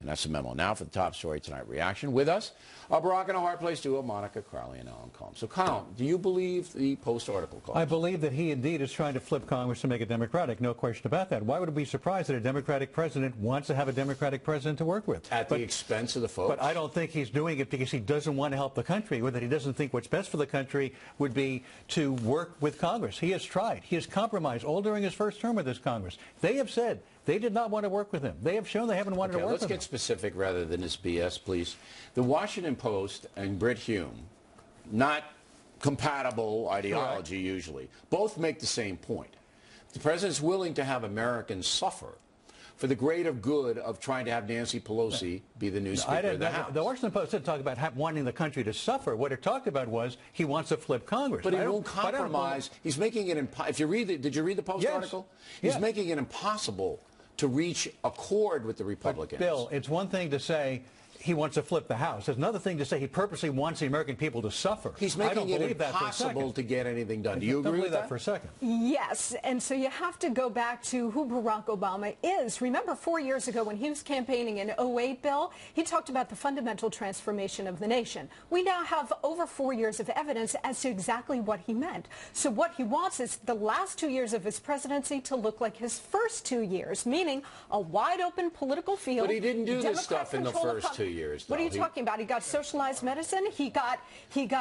That's the memo. Now for the top story tonight, reaction with us, a Barack and a hard place duo, Monica Crowley and Alan Colmes. So, Colin, do you believe the Post-article calls? I believe that he indeed is trying to flip Congress to make it Democratic. No question about that. Why would it be surprised that a Democratic president wants to have a Democratic president to work with? At the expense of the folks? But I don't think he's doing it because he doesn't want to help the country, or that he doesn't think what's best for the country would be to work with Congress. He has tried. He has compromised all during his first term with this Congress. They have said they did not want to work with him. They have shown they haven't wanted to work with him. Let's get specific rather than this BS, please. The Washington Post and Brit Hume, not compatible ideology usually, both make the same point. The president's willing to have Americans suffer for the greater good of trying to have Nancy Pelosi be the new Speaker of the House. The Washington Post didn't talk about wanting the country to suffer. What it talked about was he wants to flip Congress. But he won't compromise. He's making it if you read did you read the Post article? He's making it impossible to reach accord with the Republicans. But Bill, it's one thing to say he wants to flip the House. It's another thing to say he purposely wants the American people to suffer. He's making it impossible to get anything done. Do you agree with that? For a second? Yes, and so you have to go back to who Barack Obama is. Remember 4 years ago when he was campaigning in 08, Bill, he talked about the fundamental transformation of the nation. We now have over 4 years of evidence as to exactly what he meant. So what he wants is the last 2 years of his presidency to look like his first 2 years, meaning a wide open political field. But he didn't do this stuff in the first 2 years. What are you talking about? He got socialized medicine. He started ramping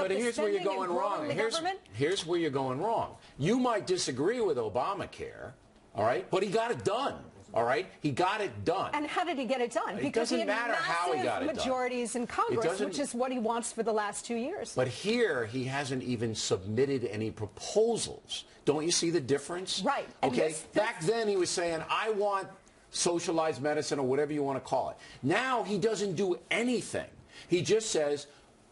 up the spending and growing the government. Here's where you're going wrong. You might disagree with Obamacare, all right, but he got it done. All right, he got it done. And how did he get it done? Because he had massive majorities in Congress, which is what he wants for the last 2 years. But here, he hasn't even submitted any proposals. Don't you see the difference? Right. Okay. Back then, he was saying, "I want socialized medicine," or whatever you want to call it. Now he doesn't do anything. He just says,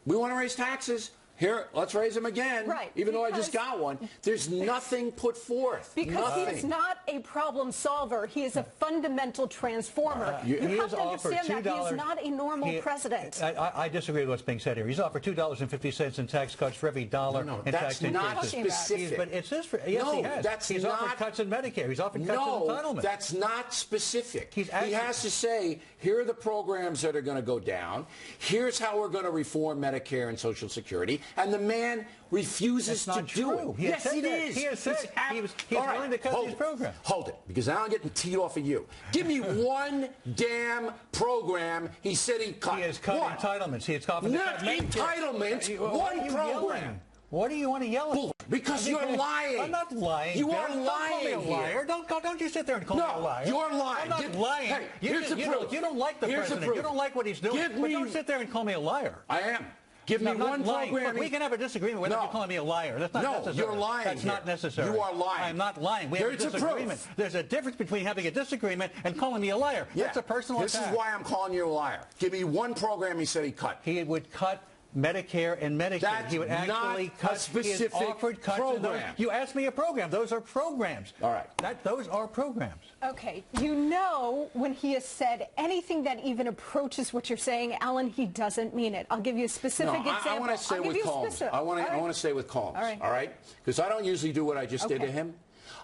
"We want to raise taxes. Here, let's raise them again." Right. Even though I just got one. There's nothing put forth. Because he is not a problem solver. He is a fundamental transformer. You have to understand that he is not a normal president. I disagree with what's being said here. He's offered $2.50 in tax cuts for every dollar in tax increases. That's not specific. But it says yes, he has. He's offered cuts in Medicare. He's offered cuts in entitlement. No, that's not specific. He has to say, here are the programs that are going to go down. Here's how we're going to reform Medicare and Social Security. And the man refuses to do it. Yes, it is. He has said he's willing to cut these programs. Hold it, because now I'm getting teed off of you. Give me one damn program he said he'd cut. He has cut entitlements. He has cut entitlements. One program. What do you want to yell at? Because you're lying. I'm not lying. You are lying. Don't call me a liar. Don't you sit there and call me a liar. No, you're lying. I'm not lying. Hey, here's the proof. You don't like the president. You don't like what he's doing. But don't sit there and call me a liar. I am. Give me one program. We can have a disagreement without you calling me a liar. That's not necessary. No, you're lying. That's not necessary. You are lying. I'm not lying. We have a disagreement. There's a difference between having a disagreement and calling me a liar. That's a personal attack. This is why I'm calling you a liar. Give me one program he said he cut. He would cut Medicare and Medicaid. He would actually cut a specific program. You asked me a program. Those are programs. All right. Those are programs. Okay. You know, when he has said anything that even approaches what you're saying, Alan, he doesn't mean it. I'll give you a specific example. I want to stay with Colmes. I want to stay with Colmes. All right? Because I don't usually do what I just did to him.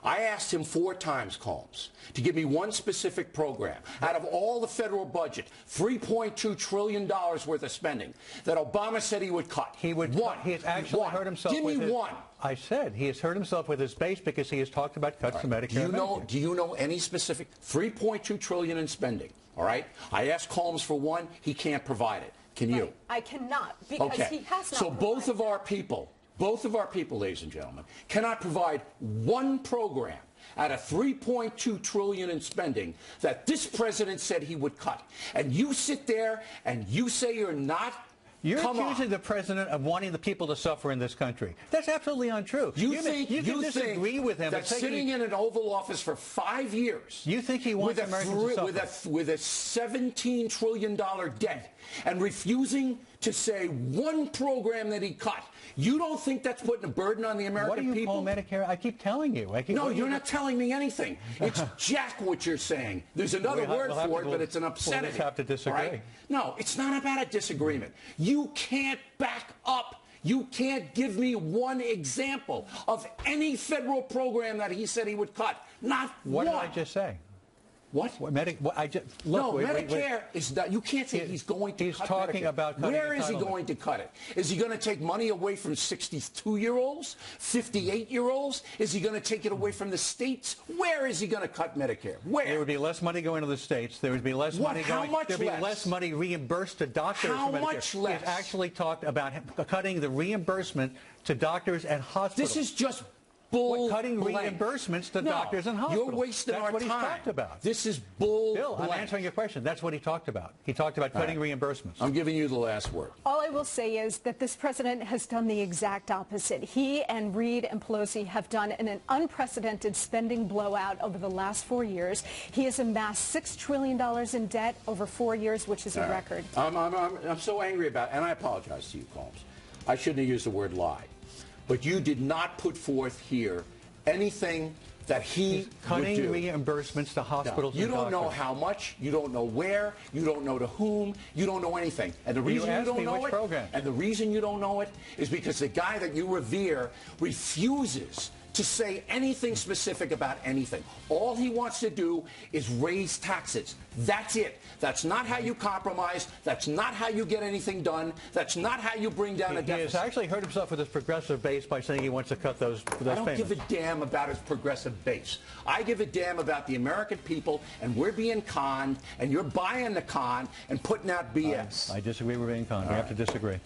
I asked him 4 times, Colmes, to give me one specific program out of all the federal budget, $3.2 trillion worth of spending, that Obama said he would cut. He would cut. He has actually hurt himself. Give me one. I said he has hurt himself with his base because he has talked about cuts to Medicare. Do you know any specific $3.2 trillion in spending? All right. I asked Colmes for one. He can't provide it. Can you? I cannot because he has not. So both of our people, ladies and gentlemen, cannot provide one program out of $3.2 trillion in spending that this president said he would cut. And you sit there and you say you're not. You're accusing the president of wanting the people to suffer in this country. That's absolutely untrue. You think disagree with him that sitting in an Oval Office for 5 years, you think he wants Americans to suffer with a $17 trillion debt and refusing to say one program that he cut? You don't think that's putting a burden on the American people? What do you call Medicare? I keep telling you. No, you're not telling me anything. It's jack what you're saying. There's another word for it, but it's an obscenity. We'll just have to disagree. Right? No, it's not about a disagreement. You can't back up. You can't give me one example of any federal program that he said he would cut. Not one. What did I just say? What? Look, no, Medicare is not. You can't say he's going to. He's cut talking Medicare. about cutting Where is he entitlement. going to cut it? Is he going to take money away from 62-year-olds, 58-year-olds? Is he going to take it away from the states? Where is he going to cut Medicare? Where? There would be less money going to the states. There would be less money How going. much There'd be less? less money reimbursed to doctors. How for Medicare. much less? He's actually talked about cutting the reimbursement to doctors and hospitals. This is just bull. Cutting blank. reimbursements to No, doctors and hospitals. You're wasting That's our what time. he's talked about. This is bull. Bill, blank. I'm answering your question. That's what he talked about. He talked about cutting reimbursements. I'm giving you the last word. All I will say is that this president has done the exact opposite. He and Reid and Pelosi have done an unprecedented spending blowout over the last 4 years. He has amassed $6 trillion in debt over 4 years, which is a record. I'm so angry about it, and I apologize to you, Combs. I shouldn't have used the word lie. But you did not put forth here anything that he cutting would do. reimbursements to hospitals. You and don't know doctors. how much. You don't know where. You don't know to whom. You don't know anything. And the reason you don't know it, and the reason you don't know it, is because the guy that you revere refuses to say anything specific about anything. All he wants to do is raise taxes. That's it. That's not how you compromise. That's not how you get anything done. That's not how you bring down a deficit. He has actually hurt himself with his progressive base by saying he wants to cut those payments. I don't give a damn about his progressive base. I give a damn about the American people, and we're being conned, and you're buying the con and putting out BS. I disagree with being conned. We have to disagree.